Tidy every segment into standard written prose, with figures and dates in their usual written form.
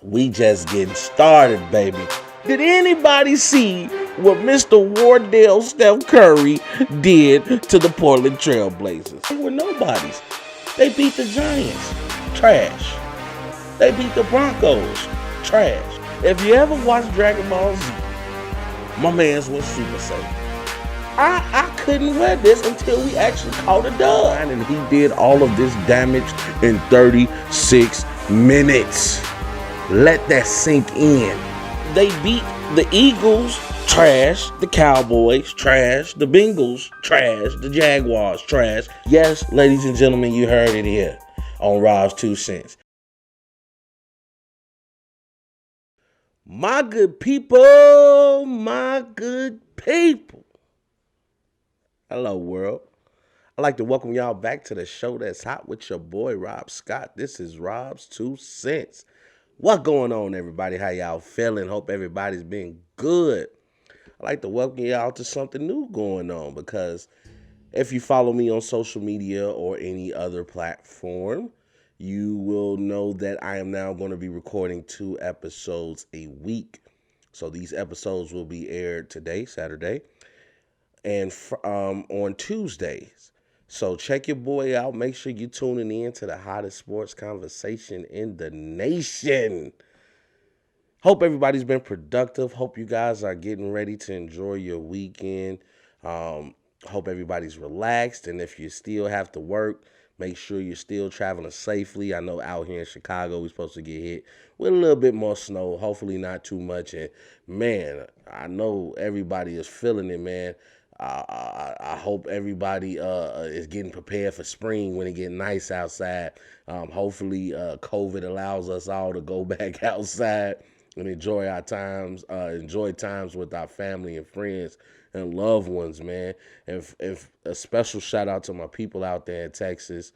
We just getting started, baby. Did anybody see what Mr. Wardell Steph Curry did to the Portland Trailblazers? They were nobodies. They beat the Giants. Trash. They beat the Broncos. Trash. If you ever watched Dragon Ball Z, my man's was Super Saiyan. I couldn't wear this until we actually caught a dub. And he did all of this damage in 36 minutes. Let that sink in. They beat the Eagles, trash. The Cowboys, trash. The Bengals, trash. The Jaguars, trash. Yes, ladies and gentlemen, you heard it here on Rob's 2 Cents. My good people, my good people. Hello, world. I'd like to welcome y'all back to the show that's hot with your boy, Rob Scott. This is Rob's 2 Cents. What's going on, everybody? How y'all feeling? Hope everybody's been good. I'd like to welcome y'all to something new going on because if you follow me on social media or any other platform, you will know that I am now going to be recording 2 episodes a week. So these episodes will be aired today, Saturday, and on Tuesdays. So check your boy out. Make sure you're tuning in to the hottest sports conversation in the nation. Hope everybody's been productive. Hope you guys are getting ready to enjoy your weekend. Hope everybody's relaxed. And if you still have to work, make sure you're still traveling safely. I know out here in Chicago, we're supposed to get hit with a little bit more snow. Hopefully not too much. And, man, I know everybody is feeling it, man. I hope everybody is getting prepared for spring when it gets nice outside. Hopefully COVID allows us all to go back outside and enjoy our times, enjoy times with our family and friends and loved ones, man. And if a special shout out to my people out there in Texas.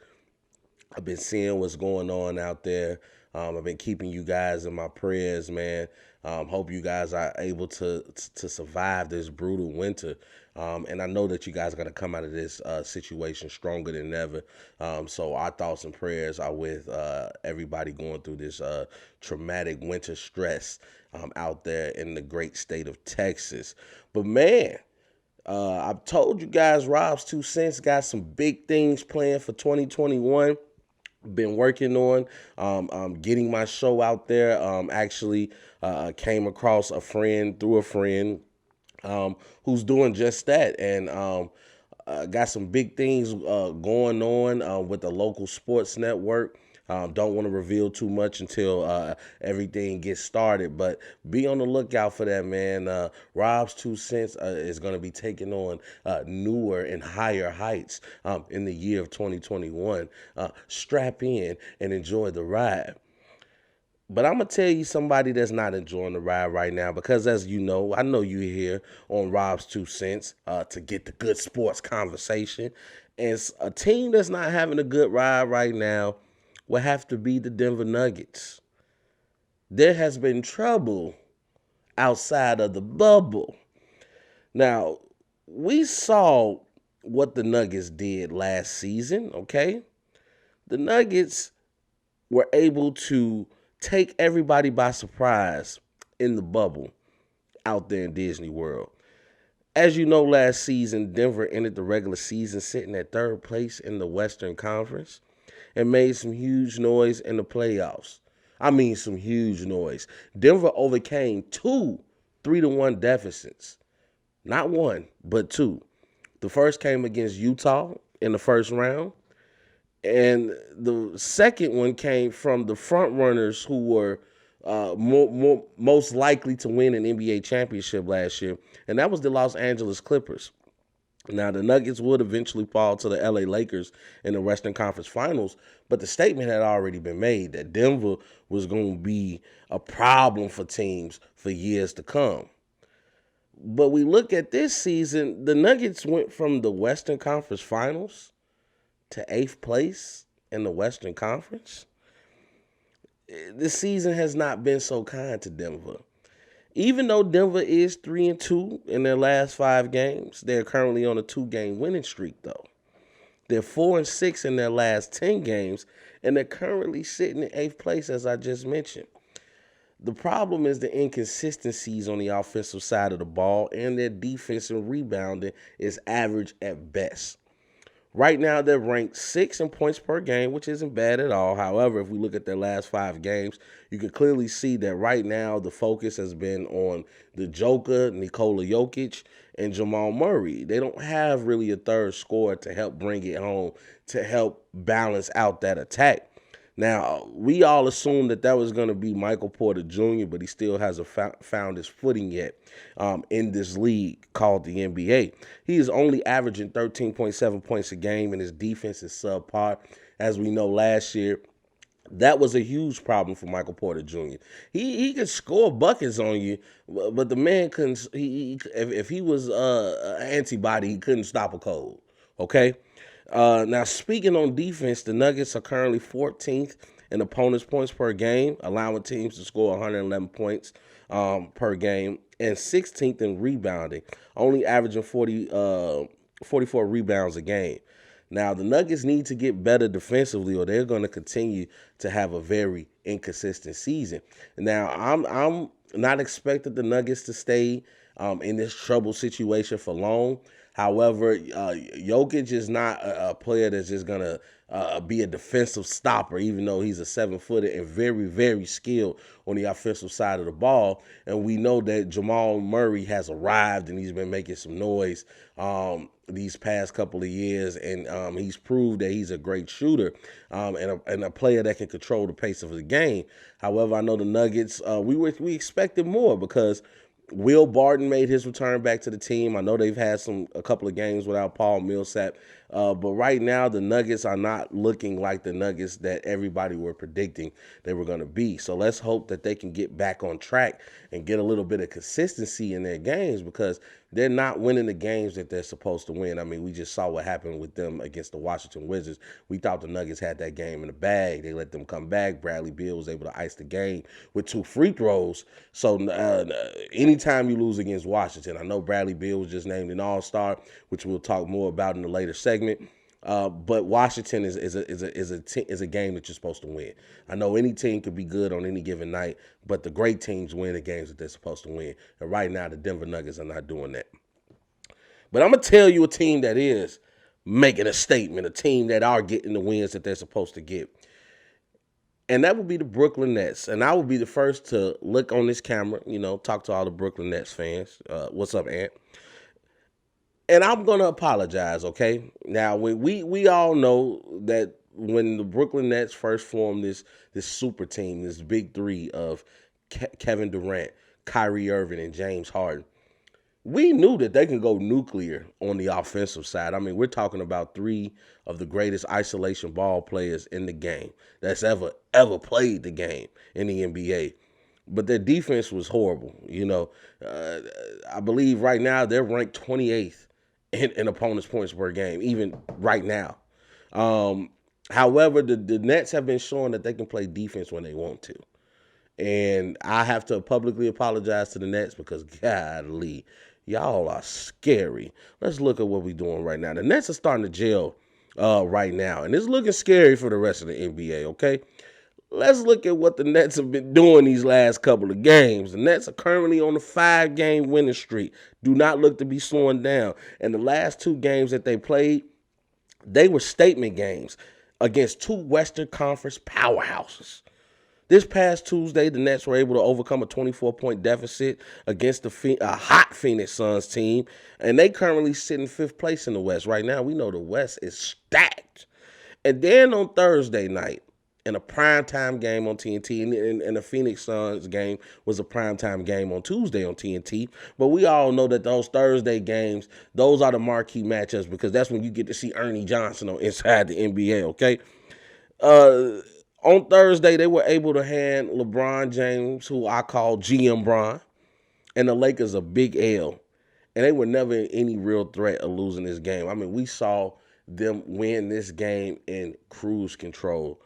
I've been seeing what's going on out there. I've been keeping you guys in my prayers, man. Hope you guys are able to survive this brutal winter. And I know that you guys are going to come out of this situation stronger than ever. So our thoughts and prayers are with everybody going through this traumatic winter stress out there in the great state of Texas. But, man, I've told you guys Rob's 2 Cents got some big things planned for 2021. Been working on getting my show out there. Actually came across a friend through a friend who's doing just that, and got some big things going on with the local sports network. Don't want to reveal too much until everything gets started, but be on the lookout for that, man. Rob's 2 Cents is going to be taking on newer and higher heights in the year of 2021. Strap in and enjoy the ride. But I'm going to tell you somebody that's not enjoying the ride right now because, as you know, I know you're here on Rob's 2 Cents to get the good sports conversation. And a team that's not having a good ride right now will have to be the Denver Nuggets. There has been trouble outside of the bubble. Now, we saw what the Nuggets did last season, okay? The Nuggets were able to take everybody by surprise in the bubble out there in Disney World. As you know, last season, Denver ended the regular season sitting at 3rd place in the Western Conference and made some huge noise in the playoffs. I mean, some huge noise. Denver overcame 2 3-1 deficits. Not 1, but 2. The first came against Utah in the first round. And the second one came from the front runners who were most likely to win an NBA championship last year, and that was the Los Angeles Clippers. Now, the Nuggets would eventually fall to the LA Lakers in the Western Conference Finals, but the statement had already been made that Denver was going to be a problem for teams for years to come. But we look at this season, the Nuggets went from the Western Conference Finals to 8th place in the Western Conference. This season has not been so kind to Denver. Even though Denver is 3-2 in their last 5 games, they're currently on a 2-game winning streak, though. They're 4-6 in their last 10 games, and they're currently sitting in 8th place, as I just mentioned. The problem is the inconsistencies on the offensive side of the ball, and their defense and rebounding is average at best. Right now, they're ranked 6th in points per game, which isn't bad at all. However, if we look at their last 5 games, you can clearly see that right now the focus has been on the Joker, Nikola Jokic, and Jamal Murray. They don't have really a third scorer to help bring it home, to help balance out that attack. Now, we all assumed that was going to be Michael Porter Jr., but he still hasn't found his footing yet in this league called the NBA. He is only averaging 13.7 points a game, and his defense is subpar. As we know, last year, that was a huge problem for Michael Porter Jr. He could score buckets on you, but the man couldn't. If he was an antibody, he couldn't stop a cold. Okay. Now, speaking on defense, the Nuggets are currently 14th in opponents' points per game, allowing teams to score 111 points per game, and 16th in rebounding, only averaging 44 rebounds a game. Now, the Nuggets need to get better defensively, or they're going to continue to have a very inconsistent season. Now, I'm not expecting the Nuggets to stay in this trouble situation for long. However, Jokic is not a player that's just going to be a defensive stopper, even though he's a 7-footer and very, very skilled on the offensive side of the ball. And we know that Jamal Murray has arrived and he's been making some noise these past couple of years. And he's proved that he's a great shooter and a player that can control the pace of the game. However, I know the Nuggets, we expected more because Will Barton made his return back to the team. I know they've had a couple of games without Paul Millsap, but right now the Nuggets are not looking like the Nuggets that everybody were predicting they were going to be. So let's hope that they can get back on track and get a little bit of consistency in their games, because they're not winning the games that they're supposed to win. I mean, we just saw what happened with them against the Washington Wizards. We thought the Nuggets had that game in the bag. They let them come back. Bradley Beal was able to ice the game with 2 free throws. So anytime you lose against Washington, I know Bradley Beal was just named an All-Star, which we'll talk more about in a later segment. But Washington is a game that you're supposed to win. I know any team could be good on any given night, but the great teams win the games that they're supposed to win. And right now, the Denver Nuggets are not doing that. But I'm going to tell you a team that is making a statement, a team that are getting the wins that they're supposed to get. And that would be the Brooklyn Nets. And I will be the first to look on this camera, talk to all the Brooklyn Nets fans. What's up, Ant? And I'm going to apologize, okay? Now, when we all know that when the Brooklyn Nets first formed this super team, this big three of Kevin Durant, Kyrie Irving, and James Harden, we knew that they can go nuclear on the offensive side. I mean, we're talking about 3 of the greatest isolation ball players in the game that's ever played the game in the NBA. But their defense was horrible. I believe right now they're ranked 28th in opponents' points per game, even right now. However, the Nets have been showing that they can play defense when they want to. And I have to publicly apologize to the Nets because, golly, y'all are scary. Let's look at what we're doing right now. The Nets are starting to gel right now, and it's looking scary for the rest of the NBA, okay? Let's look at what the Nets have been doing these last couple of games. The Nets are currently on a 5-game winning streak. Do not look to be slowing down. And the last 2 games that they played, they were statement games against 2 Western Conference powerhouses. This past Tuesday, the Nets were able to overcome a 24-point deficit against a hot Phoenix Suns team, and they currently sit in 5th place in the West. Right now, we know the West is stacked. And then on Thursday night, in a primetime game on TNT, and the Phoenix Suns game was a primetime game on Tuesday on TNT. But we all know that those Thursday games, those are the marquee matchups because that's when you get to see Ernie Johnson on Inside the NBA, okay? On Thursday, they were able to hand LeBron James, who I call GM Bron, and the Lakers a big L. And they were never in any real threat of losing this game. I mean, we saw them win this game in cruise control.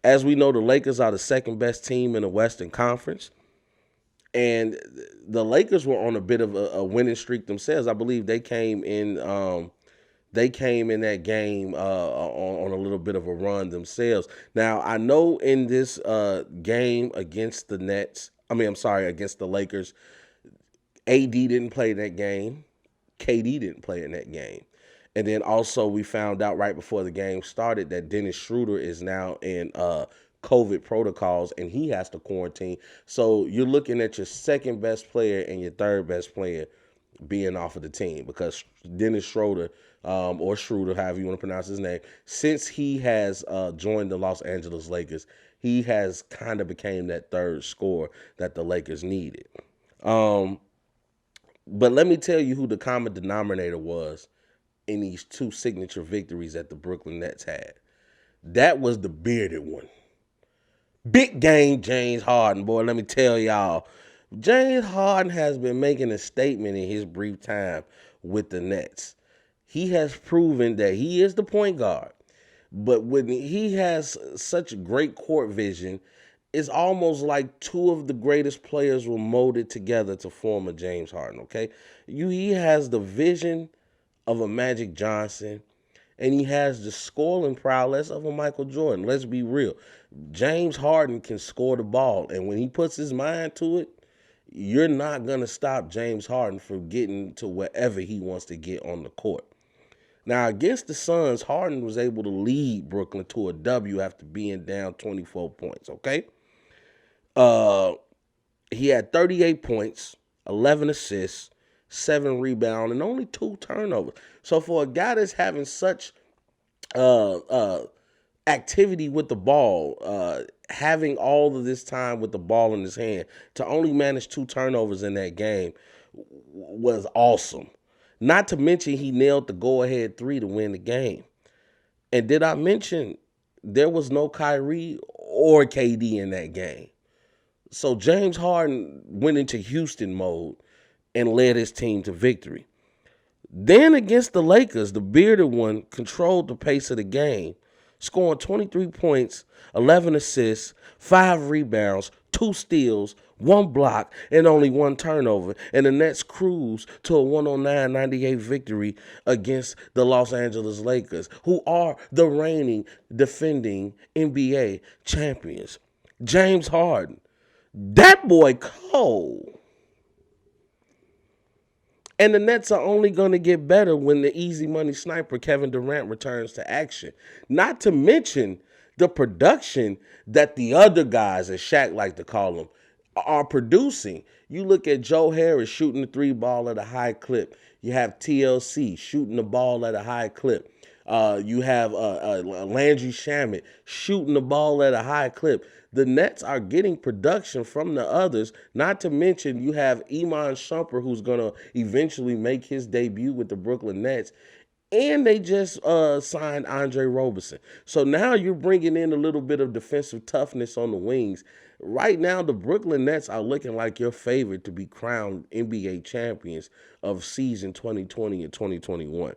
As we know, the Lakers are the 2nd best team in the Western Conference. And the Lakers were on a bit of a winning streak themselves. I believe they came in They came in that game on a little bit of a run themselves. Now, I know in this game against the Nets, I'm sorry, against the Lakers, AD didn't play that game. KD didn't play in that game. And then also we found out right before the game started that Dennis Schroeder is now in COVID protocols and he has to quarantine. So you're looking at your second best player and your third best player being off of the team because Dennis Schroeder, or Schroeder, however you want to pronounce his name, since he has joined the Los Angeles Lakers, he has kind of became that third scorer that the Lakers needed. But let me tell you who the common denominator was in these two signature victories that the Brooklyn Nets had. That was the bearded one. Big game James Harden, boy, let me tell y'all. James Harden has been making a statement in his brief time with the Nets. He has proven that he is the point guard. But when he has such great court vision, it's almost like two of the greatest players were molded together to form a James Harden, okay? He has the vision of a Magic Johnson, and he has the scoring prowess of a Michael Jordan. Let's be real. James Harden can score the ball, and when he puts his mind to it, you're not going to stop James Harden from getting to wherever he wants to get on the court. Now, against the Suns, Harden was able to lead Brooklyn to a W after being down 24 points, okay? He had 38 points, 11 assists, 7 rebounds, and only 2 turnovers. So for a guy that's having such activity with the ball, having all of this time with the ball in his hand, to only manage 2 turnovers in that game was awesome. Not to mention he nailed the go-ahead 3 to win the game. And did I mention there was no Kyrie or KD in that game? So James Harden went into Houston mode and led his team to victory. Then against the Lakers, the bearded one controlled the pace of the game, scoring 23 points, 11 assists, 5 rebounds, 2 steals, 1 block, and only 1 turnover. And the Nets cruised to a 109-98 victory against the Los Angeles Lakers, who are the reigning, defending NBA champions. James Harden, that boy cold. And the Nets are only going to get better when the easy money sniper Kevin Durant returns to action. Not to mention the production that the other guys, as Shaq like to call them, are producing. You look at Joe Harris shooting the 3 ball at a high clip. You have TLC shooting the ball at a high clip. You have Landry Shamet shooting the ball at a high clip. The Nets are getting production from the others, not to mention you have Iman Shumpert, who's going to eventually make his debut with the Brooklyn Nets, and they just signed Andre Roberson. So now you're bringing in a little bit of defensive toughness on the wings. Right now, the Brooklyn Nets are looking like your favorite to be crowned NBA champions of season 2020 and 2021.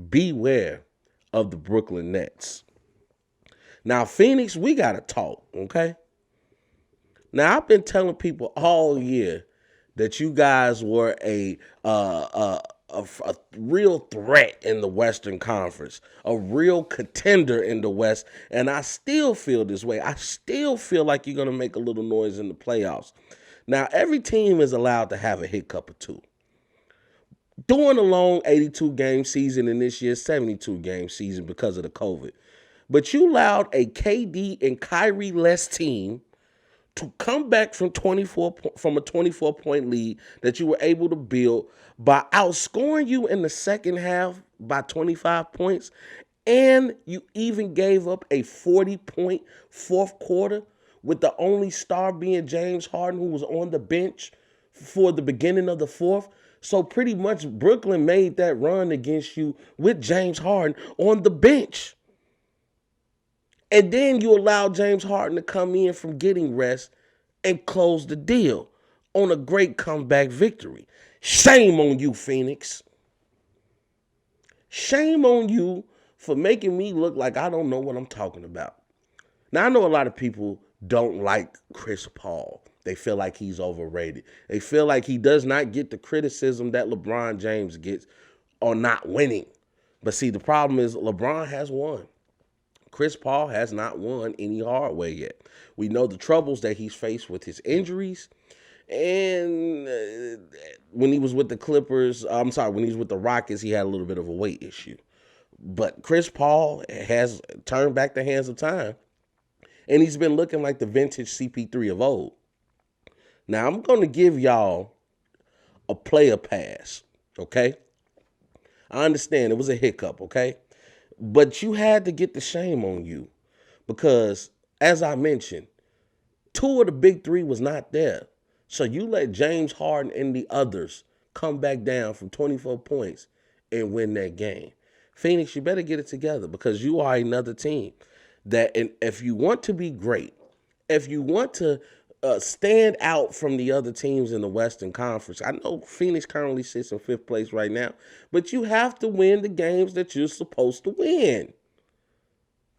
Beware of the Brooklyn Nets. Now, Phoenix, we got to talk, okay? Now, I've been telling people all year that you guys were a real threat in the Western Conference, a real contender in the West, and I still feel this way. I still feel like you're going to make a little noise in the playoffs. Now, every team is allowed to have a hiccup or two. During a long 82-game season and this year's 72-game season because of the COVID. But you allowed a KD and Kyrie-less team to come back from a 24-point lead that you were able to build by outscoring you in the second half by 25 points, and you even gave up a 40-point fourth quarter with the only star being James Harden, who was on the bench for the beginning of the fourth. So pretty much Brooklyn made that run against you with James Harden on the bench. And then you allow James Harden to come in from getting rest and close the deal on a great comeback victory. Shame on you, Phoenix. Shame on you for making me look like I don't know what I'm talking about. Now, I know a lot of people don't like Chris Paul. They feel like he's overrated. They feel like he does not get the criticism that LeBron James gets on not winning. But see, the problem is LeBron has won. Chris Paul has not won any hard way yet. We know the troubles that he's faced with his injuries. And when he was with the Clippers, I'm sorry, when he was with the Rockets, he had a little bit of a weight issue. But Chris Paul has turned back the hands of time, and he's been looking like the vintage CP3 of old. Now, I'm going to give y'all a player pass, okay? I understand it was a hiccup, okay? But you had to get the shame on you because, as I mentioned, two of the big three was not there. So you let James Harden and the others come back down from 24 points and win that game. Phoenix, you better get it together because you are another team that, and if you want to be great, if you want to stand out from the other teams in the Western Conference, I know Phoenix currently sits in fifth place right now, but you have to win the games that you're supposed to win.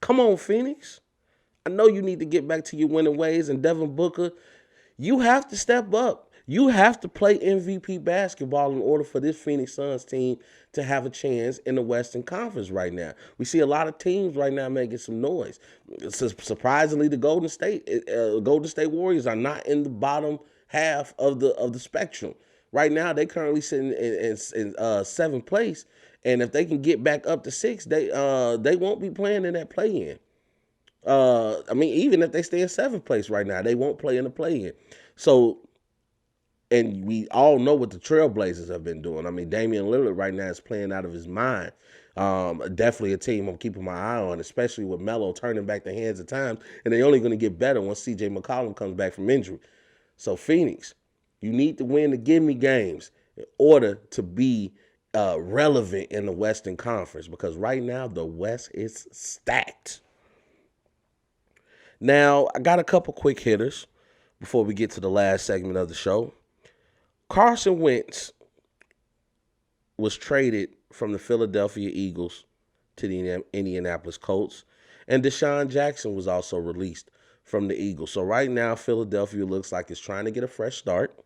Come on, Phoenix. I know you need to get back to your winning ways, and Devin Booker, you have to step up. You have to play MVP basketball in order for this Phoenix Suns team to have a chance in the Western Conference right now. We see a lot of teams right now making some noise. Surprisingly, the Golden State Warriors are not in the bottom half of the spectrum. Right now, they currently sitting in seventh place, and if they can get back up to six, they won't be playing in that play-in. I mean, even if they stay in seventh place right now, they won't play in the play-in. So, and we all know what the Trailblazers have been doing. I mean, Damian Lillard right now is playing out of his mind. Definitely a team I'm keeping my eye on, especially with Melo turning back the hands of time. And they're only going to get better once C.J. McCollum comes back from injury. So, Phoenix, you need to win the gimme games in order to be relevant in the Western Conference because right now the West is stacked. Now, I got a couple quick hitters before we get to the last segment of the show. Carson Wentz was traded from the Philadelphia Eagles to the Indianapolis Colts, and Deshaun Jackson was also released from the Eagles. So right now, Philadelphia looks like it's trying to get a fresh start,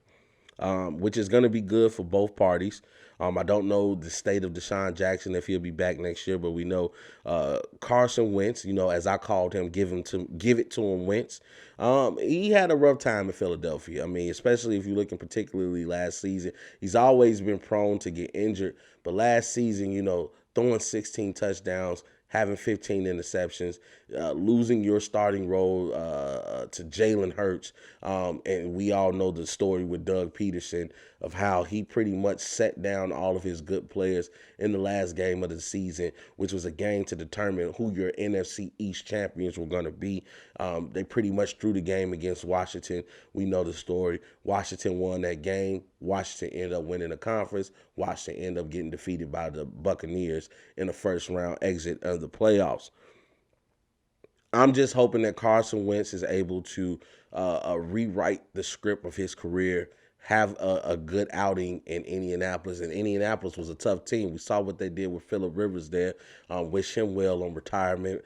which is going to be good for both parties. I don't know the state of Deshaun Jackson if he'll be back next year, but we know Carson Wentz, as I called him, give it to him Wentz. He had a rough time in Philadelphia. I mean, especially if you're looking particularly last season, he's always been prone to get injured. But last season, throwing 16 touchdowns, having 15 interceptions, losing your starting role to Jalen Hurts. And we all know the story with Doug Peterson of how he pretty much set down all of his good players in the last game of the season, which was a game to determine who your NFC East champions were going to be. They pretty much threw the game against Washington. We know the story. Washington won that game. Washington ended up winning the conference. Washington ended up getting defeated by the Buccaneers in the first round exit of the playoffs. I'm just hoping that Carson Wentz is able to rewrite the script of his career, have a good outing in Indianapolis. And Indianapolis was a tough team. We saw what they did with Phillip Rivers there. Wish him well on retirement.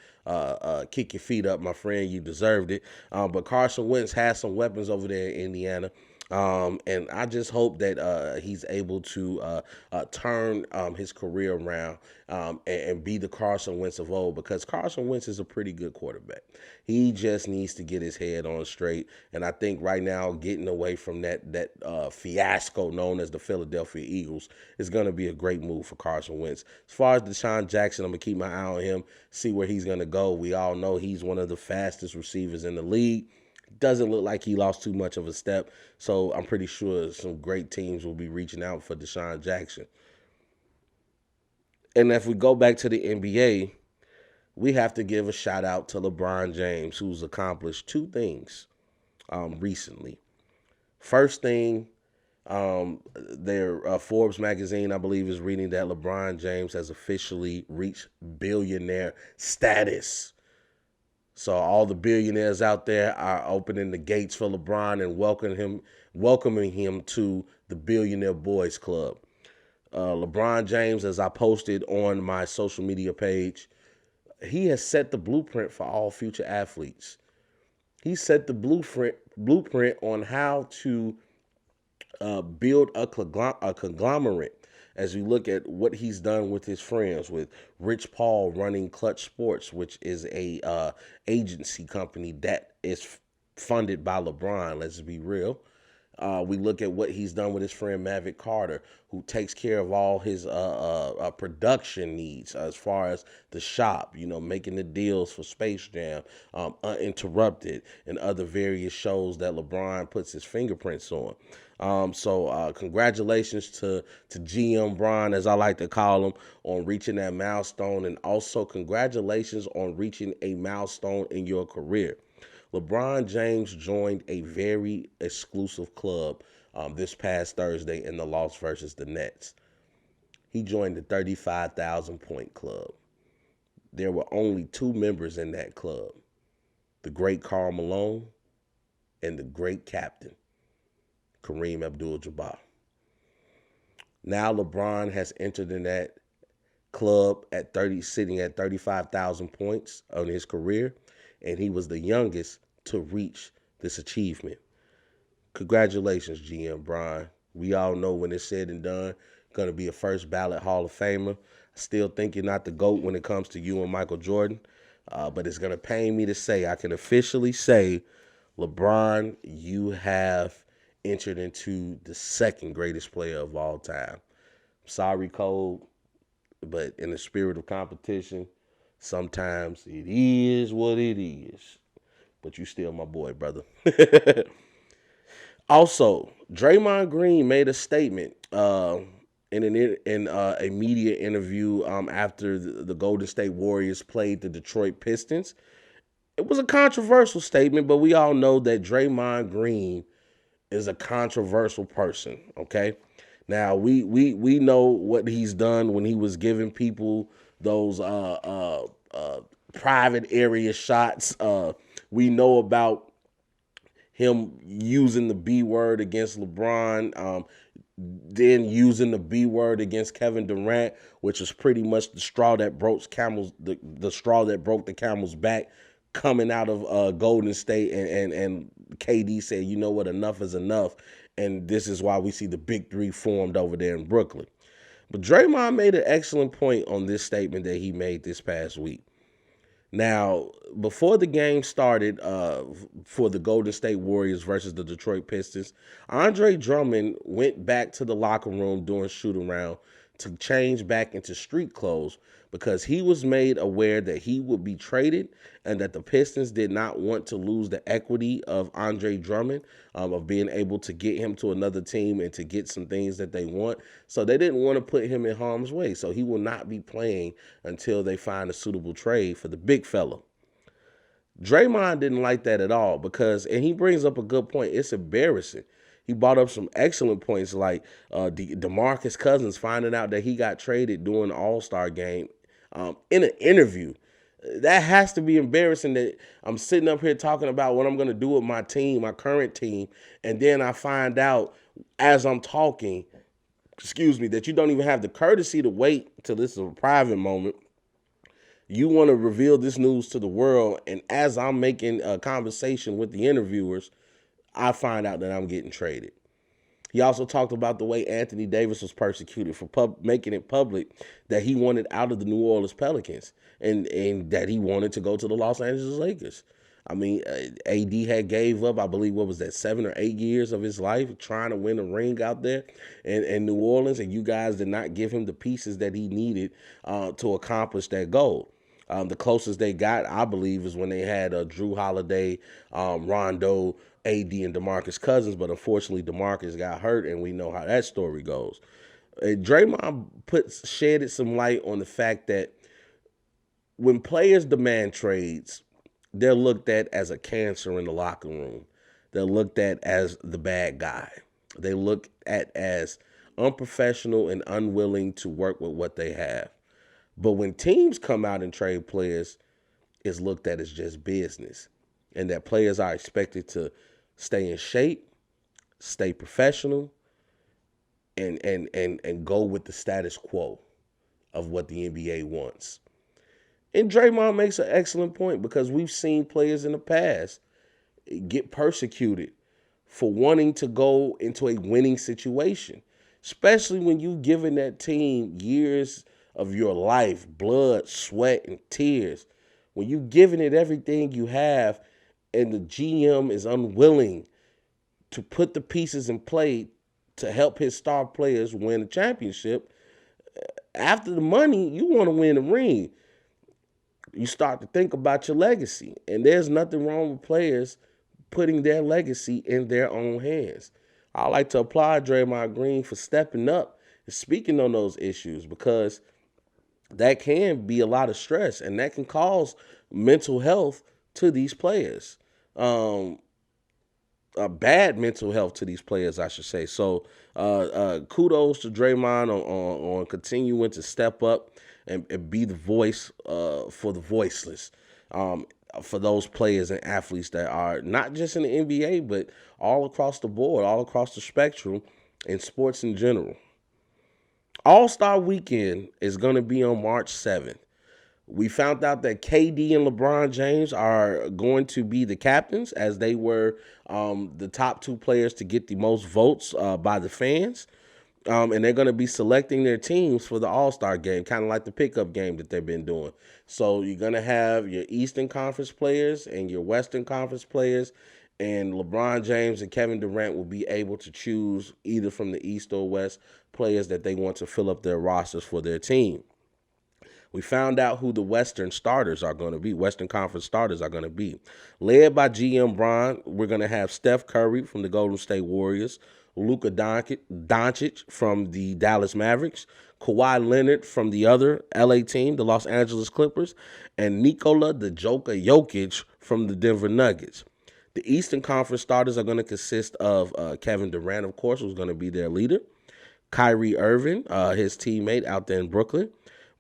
Kick your feet up, my friend. You deserved it. But Carson Wentz has some weapons over there in Indiana. And I just hope that he's able to turn his career around and be the Carson Wentz of old, because Carson Wentz is a pretty good quarterback. He just needs to get his head on straight. And I think right now getting away from that fiasco known as the Philadelphia Eagles is going to be a great move for Carson Wentz. As far as Deshaun Jackson, I'm going to keep my eye on him, see where he's going to go. We all know he's one of the fastest receivers in the league. Doesn't look like he lost too much of a step, so I'm pretty sure some great teams will be reaching out for Deshaun Jackson. And if we go back to the NBA, we have to give a shout out to LeBron James, who's accomplished two things recently. First thing, their Forbes magazine, I believe, is reading that LeBron James has officially reached billionaire status. So all the billionaires out there are opening the gates for LeBron and welcoming him to the Billionaire Boys Club. LeBron James, as I posted on my social media page, he has set the blueprint for all future athletes. He set the blueprint on how to build a conglomerate, as we look at what he's done with his friends, with Rich Paul running Clutch Sports, which is a agency company that is funded by LeBron. Let's be real. We look at what he's done with his friend Maverick Carter, who takes care of all his production needs as far as the shop, making the deals for Space Jam, Uninterrupted, and other various shows that LeBron puts his fingerprints on. So congratulations to GM Bron, as I like to call him, on reaching that milestone, and also congratulations on reaching a milestone in your career. LeBron James joined a very exclusive club this past Thursday in the loss versus the Nets. He joined the 35,000 point club. There were only two members in that club, the great Karl Malone and the great captain, Kareem Abdul-Jabbar. Now LeBron has entered in that club sitting at 35,000 points on his career, and he was the youngest to reach this achievement. Congratulations, GM Bron. We all know when it's said and done, going to be a first ballot Hall of Famer. I still think you're not the GOAT when it comes to you and Michael Jordan, but it's going to pain me to say, I can officially say, LeBron, you have entered into the second greatest player of all time. Sorry, Cole, but in the spirit of competition, sometimes it is what it is. But you still my boy, brother. Also, Draymond Green made a statement in a media interview after the Golden State Warriors played the Detroit Pistons. It was a controversial statement, but we all know that Draymond Green is a controversial person, okay? Now, we know what he's done when he was giving people those private area shots. We know about him using the B word against LeBron, then using the B word against Kevin Durant, which was pretty much the straw that broke the straw that broke the camel's back, coming out of Golden State, and KD said, you know what, enough is enough, and this is why we see the big three formed over there in Brooklyn. But Draymond made an excellent point on this statement that he made this past week. Now, before the game started for the Golden State Warriors versus the Detroit Pistons, Andre Drummond went back to the locker room during shoot-around to change back into street clothes because he was made aware that he would be traded and that the Pistons did not want to lose the equity of Andre Drummond, of being able to get him to another team and to get some things that they want. So they didn't want to put him in harm's way. So he will not be playing until they find a suitable trade for the big fella. Draymond didn't like that at all because, and he brings up a good point, it's embarrassing. He brought up some excellent points like DeMarcus Cousins finding out that he got traded during the All-Star game in an interview. That has to be embarrassing that I'm sitting up here talking about what I'm going to do with my team, my current team, and then I find out as I'm talking, that you don't even have the courtesy to wait till this is a private moment. You want to reveal this news to the world, and as I'm making a conversation with the interviewers, I find out that I'm getting traded. He also talked about the way Anthony Davis was persecuted for making it public that he wanted out of the New Orleans Pelicans and that he wanted to go to the Los Angeles Lakers. I mean, AD had gave up, I believe, 7 or 8 years of his life trying to win a ring out there in New Orleans, and you guys did not give him the pieces that he needed to accomplish that goal. The closest they got, I believe, is when they had Drew Holiday, Rondo, AD, and DeMarcus Cousins, but unfortunately DeMarcus got hurt, and we know how that story goes. Draymond shedded some light on the fact that when players demand trades, they're looked at as a cancer in the locker room. They're looked at as the bad guy. They look at as unprofessional and unwilling to work with what they have. But when teams come out and trade players, it's looked at as just business, and that players are expected to stay in shape, stay professional, and go with the status quo of what the NBA wants. And Draymond makes an excellent point because we've seen players in the past get persecuted for wanting to go into a winning situation. especially when you've given that team years of your life, blood, sweat, and tears. When you've given it everything you have, and the GM is unwilling to put the pieces in play to help his star players win a championship, after the money, you want to win the ring. You start to think about your legacy. And there's nothing wrong with players putting their legacy in their own hands. I like to applaud Draymond Green for stepping up and speaking on those issues, because that can be a lot of stress and that can cause mental health to these players. Um, Bad mental health to these players, I should say. So kudos to Draymond on continuing to step up and be the voice for the voiceless, for those players and athletes that are not just in the NBA, but all across the board, all across the spectrum in sports in general. All-Star Weekend is going to be on March 7th. We found out that KD and LeBron James are going to be the captains, as they were the top two players to get the most votes by the fans. And they're going to be selecting their teams for the All-Star game, kind of like the pickup game that they've been doing. So you're going to have your Eastern Conference players and your Western Conference players, and LeBron James and Kevin Durant will be able to choose either from the East or West players that they want to fill up their rosters for their team. We found out who the Western starters are going to be, Western Conference starters are going to be. Led by GM Bron, we're going to have Steph Curry from the Golden State Warriors, Luka Doncic from the Dallas Mavericks, Kawhi Leonard from the other LA team, the Los Angeles Clippers, and Nikola the Joker Jokic from the Denver Nuggets. The Eastern Conference starters are going to consist of Kevin Durant, of course, who's going to be their leader, Kyrie Irving, his teammate out there in Brooklyn,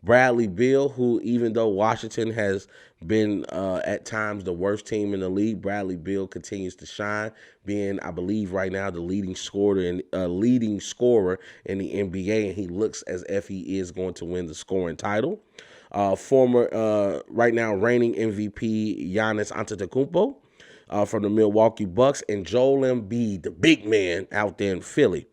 Bradley Beal, who, even though Washington has been at times the worst team in the league, Bradley Beal continues to shine, being, I believe, right now the leading scorer in the NBA, and he looks as if he is going to win the scoring title. Right now, reigning MVP Giannis Antetokounmpo from the Milwaukee Bucks, and Joel Embiid, the big man out there in Philly.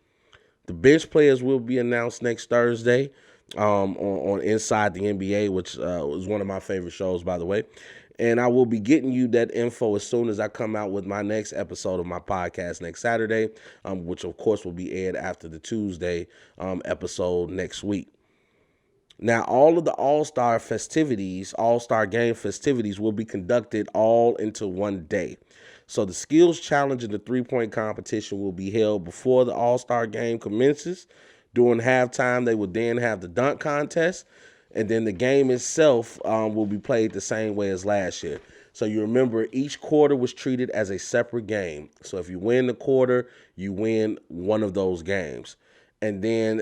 The bench players will be announced next Thursday on Inside the NBA, which was one of my favorite shows, by the way. And I will be getting you that info as soon as I come out with my next episode of my podcast next Saturday, which, of course, will be aired after the Tuesday episode next week. Now, all of the All-Star Game festivities will be conducted all into one day. So the skills challenge and the three-point competition will be held before the All-Star Game commences. During halftime, they will then have the dunk contest, and then the game itself will be played the same way as last year. So you remember, each quarter was treated as a separate game. So if you win the quarter, you win one of those games. And then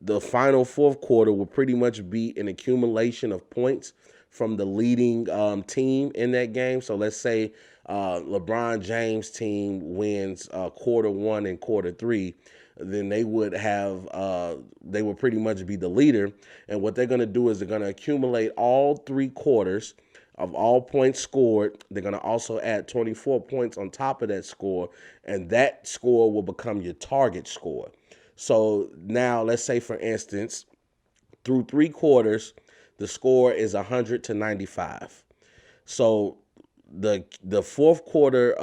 the final fourth quarter will pretty much be an accumulation of points from the leading team in that game. So let's say LeBron James' team wins quarter one and quarter three, then they would pretty much be the leader. And what they're going to do is they're going to accumulate all three quarters of all points scored. They're going to also add 24 points on top of that score, and that score will become your target score. So now, let's say, for instance, through three quarters, the score is 100 to 95. So the fourth quarter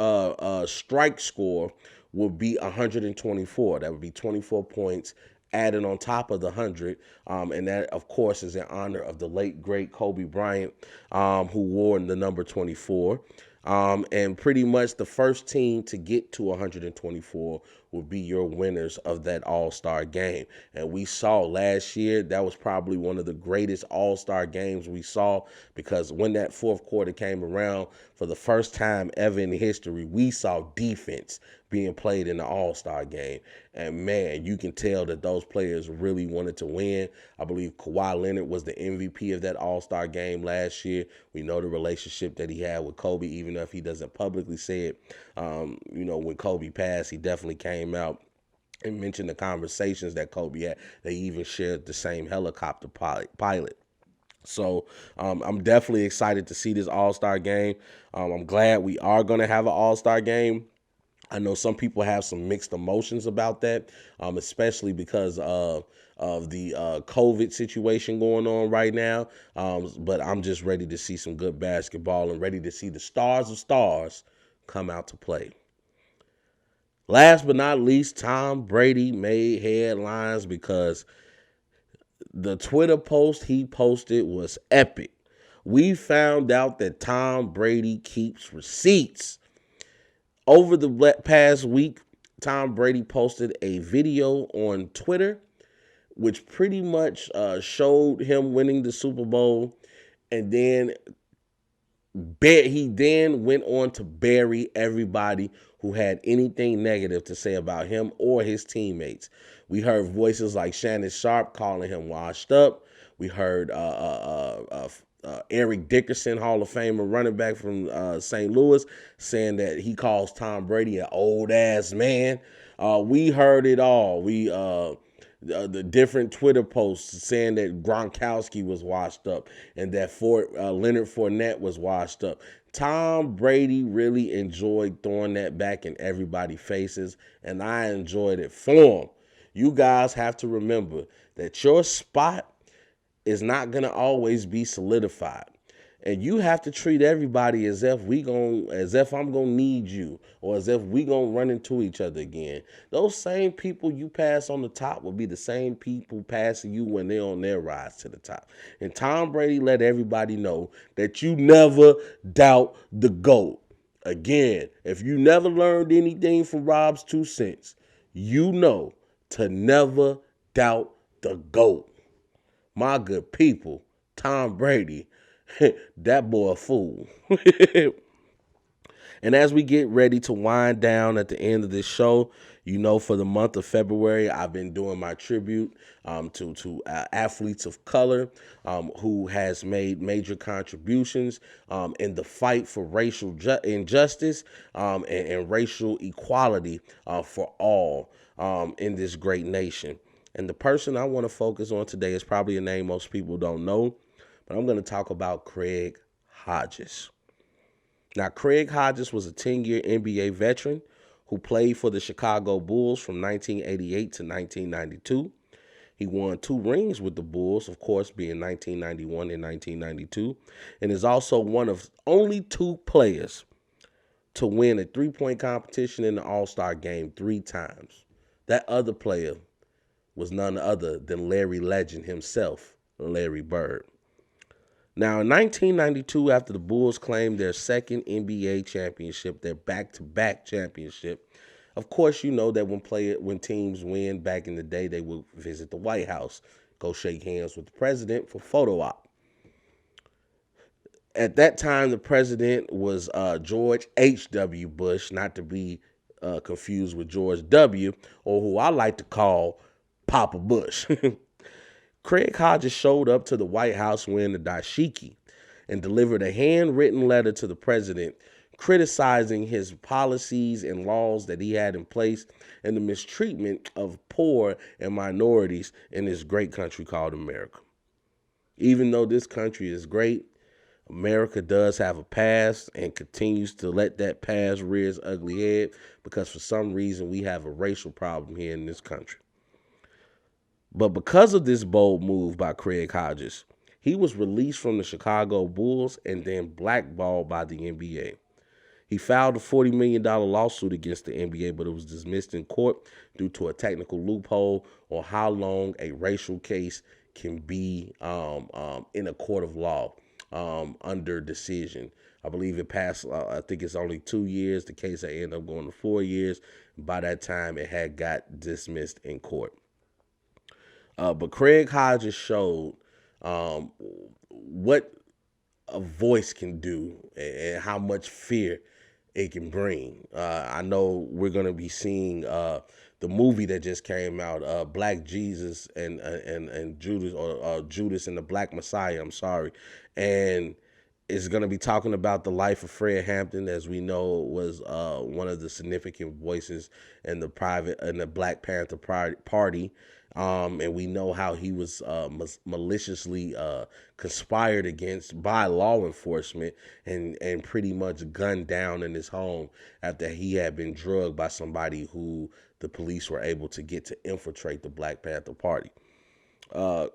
strike score will be 124. That would be 24 points added on top of the 100. And that, of course, is in honor of the late, great Kobe Bryant, who wore the number 24. And pretty much the first team to get to 124 will be your winners of that All-Star game. And we saw last year, that was probably one of the greatest All-Star games we saw, because when that fourth quarter came around, for the first time ever in history, we saw defense being played in the All-Star game. And man, you can tell that those players really wanted to win. I believe Kawhi Leonard was the MVP of that All-Star game last year. We know the relationship that he had with Kobe, even if he doesn't publicly say it. When Kobe passed, he definitely came out and mentioned the conversations that Kobe had. They even shared the same helicopter pilot. So I'm definitely excited to see this All-Star game. I'm glad we are going to have an All-Star game I know some people have some mixed emotions about that, especially because of the COVID situation going on right now. But I'm just ready to see some good basketball and ready to see the stars of stars come out to play. Last but not least, Tom Brady made headlines because the Twitter post he posted was epic. We found out that Tom Brady keeps receipts. Over the past week, Tom Brady posted a video on Twitter, which pretty much showed him winning the Super Bowl, and then he then went on to bury everybody who had anything negative to say about him or his teammates. We heard voices like Shannon Sharp calling him washed up. We heard Eric Dickerson, Hall of Famer running back from St. Louis, saying that he calls Tom Brady an old ass man. We heard it all. The different Twitter posts saying that Gronkowski was washed up and that Leonard Fournette was washed up. Tom Brady really enjoyed throwing that back in everybody's faces, and I enjoyed it for him. You guys have to remember that your spot is not going to always be solidified. And you have to treat everybody as if I'm gonna need you, or as if we gonna run into each other again. Those same people you pass on the top will be the same people passing you when they're on their rise to the top. And Tom Brady let everybody know that you never doubt the GOAT. Again, if you never learned anything from Rob's 2 cents, you know to never doubt the GOAT. My good people, Tom Brady, that boy a fool. And as we get ready to wind down at the end of this show, for the month of February, I've been doing my tribute to athletes of color who has made major contributions in the fight for racial injustice and racial equality for all in this great nation. And the person I want to focus on today is probably a name most people don't know, but I'm going to talk about Craig Hodges. Now, Craig Hodges was a 10-year NBA veteran who played for the Chicago Bulls from 1988 to 1992. He won 2 rings with the Bulls, of course, being 1991 and 1992, and is also one of only 2 players to win a 3-point competition in the All-Star game 3 times. That other player was none other than Larry Legend himself, Larry Bird. Now, in 1992, after the Bulls claimed their second NBA championship, their back-to-back championship, of course, you know that when teams win back in the day, they would visit the White House, go shake hands with the president for photo op. At that time, the president was George H.W. Bush, not to be confused with George W., or who I like to call Papa Bush. Craig Hodges showed up to the White House wearing a dashiki and delivered a handwritten letter to the president criticizing his policies and laws that he had in place and the mistreatment of poor and minorities in this great country called America. Even though this country is great, America does have a past and continues to let that past rear its ugly head because for some reason we have a racial problem here in this country. But because of this bold move by Craig Hodges, he was released from the Chicago Bulls and then blackballed by the NBA. He filed a $40 million lawsuit against the NBA, but it was dismissed in court due to a technical loophole on how long a racial case can be in a court of law under decision. I believe it passed, I think it's only 2 years. The case had ended up going to 4 years. By that time, it had got dismissed in court. But Craig Hodges showed what a voice can do and how much fear it can bring. I know we're going to be seeing the movie that just came out, Black Jesus and Judas, or Judas and the Black Messiah. I'm sorry, and it's going to be talking about the life of Fred Hampton, as we know was one of the significant voices in the Black Panther Party. And we know how he was maliciously conspired against by law enforcement and pretty much gunned down in his home after he had been drugged by somebody who the police were able to get to infiltrate the Black Panther Party. Uh,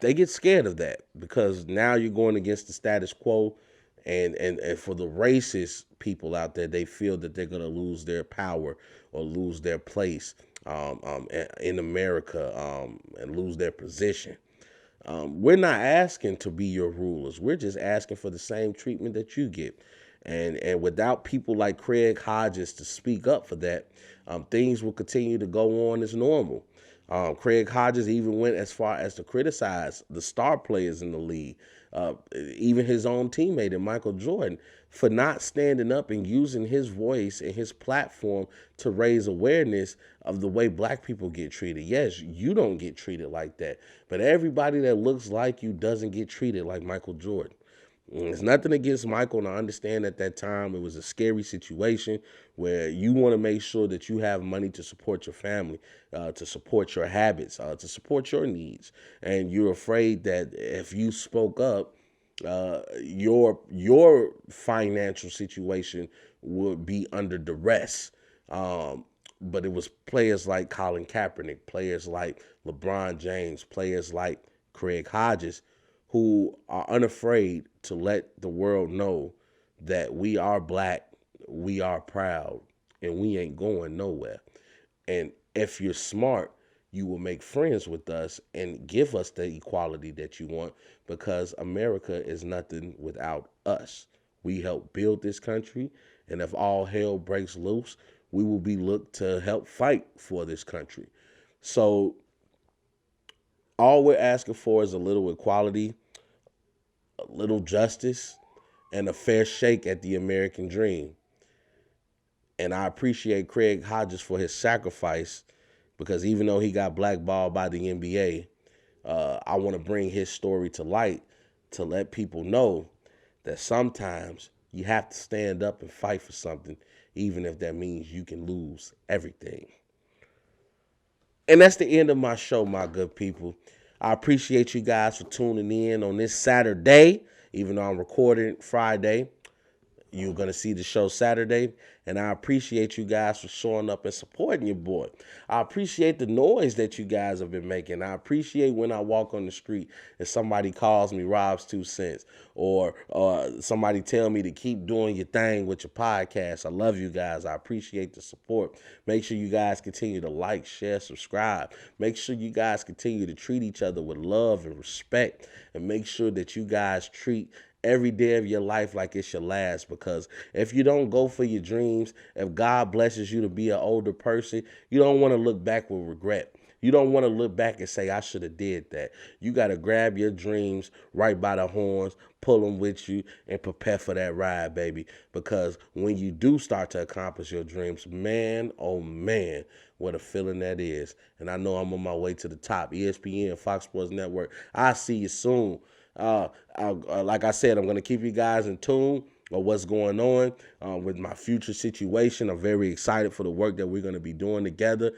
they get scared of that because now you're going against the status quo, and for the racist people out there, they feel that they're going to lose their power or lose their place in America, and lose their position. We're not asking to be your rulers. We're just asking for the same treatment that you get. And without people like Craig Hodges to speak up for that, things will continue to go on as normal. Craig Hodges even went as far as to criticize the star players in the league, even his own teammate and Michael Jordan, for not standing up and using his voice and his platform to raise awareness of the way black people get treated. Yes, you don't get treated like that, but everybody that looks like you doesn't get treated like Michael Jordan. It's nothing against Michael, and I understand at that time it was a scary situation where you want to make sure that you have money to support your family, to support your habits, to support your needs, and you're afraid that if you spoke up, your financial situation would be under duress. But it was players like Colin Kaepernick, players like LeBron James, players like Craig Hodges, who are unafraid to let the world know that we are black, we are proud, and we ain't going nowhere. And if you're smart, you will make friends with us and give us the equality that you want, because America is nothing without us. We help build this country, and if all hell breaks loose, we will be looked to help fight for this country. So all we're asking for is a little equality, a little justice, and a fair shake at the American dream. And I appreciate Craig Hodges for his sacrifice, because even though he got blackballed by the NBA, I want to bring his story to light to let people know that sometimes you have to stand up and fight for something, even if that means you can lose everything. And that's the end of my show, my good people. I appreciate you guys for tuning in on this Saturday, even though I'm recording Friday. You're going to see the show Saturday, and I appreciate you guys for showing up and supporting your boy. I appreciate the noise that you guys have been making. I appreciate when I walk on the street and somebody calls me Rob's 2 cents, or somebody tell me to keep doing your thing with your podcast. I love you guys. I appreciate the support. Make sure you guys continue to like, share, subscribe. Make sure you guys continue to treat each other with love and respect, and make sure that you guys treat every day of your life like it's your last, because if you don't go for your dreams, if God blesses you to be an older person, you don't want to look back with regret. You don't want to look back and say, I should have did that. You got to grab your dreams right by the horns, pull them with you, and prepare for that ride, baby. Because when you do start to accomplish your dreams, man, oh man, what a feeling that is. And I know I'm on my way to the top. ESPN, Fox Sports Network. I'll see you soon. Like I said, I'm going to keep you guys in tune of what's going on with my future situation. I'm very excited for the work that we're going to be doing together,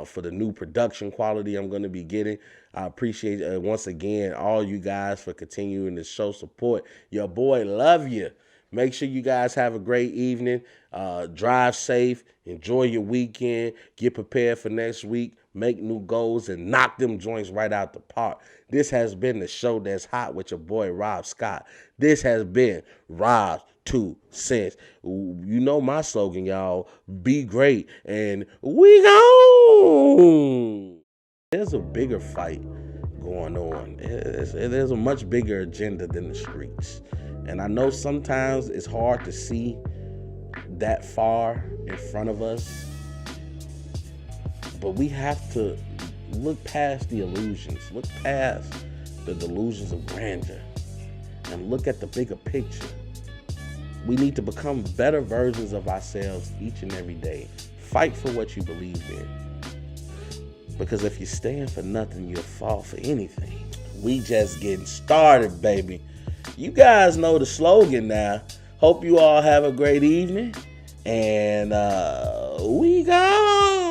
for the new production quality I'm going to be getting. I appreciate, once again, all you guys for continuing to show support. Your boy love you. Make sure you guys have a great evening. Drive safe. Enjoy your weekend. Get prepared for next week. Make new goals and knock them joints right out the park. This has been the show that's hot with your boy Rob Scott. This has been Rob's 2 cents. You know my slogan, y'all. Be great, and we gone. There's a bigger fight going on. There's a much bigger agenda than the streets. And I know sometimes it's hard to see that far in front of us, but we have to look past the illusions, look past the delusions of grandeur, and look at the bigger picture. We need to become better versions of ourselves each and every day. Fight for what you believe in. Because if you stand for nothing, you'll fall for anything. We just getting started, baby. You guys know the slogan now. Hope you all have a great evening. And we gone.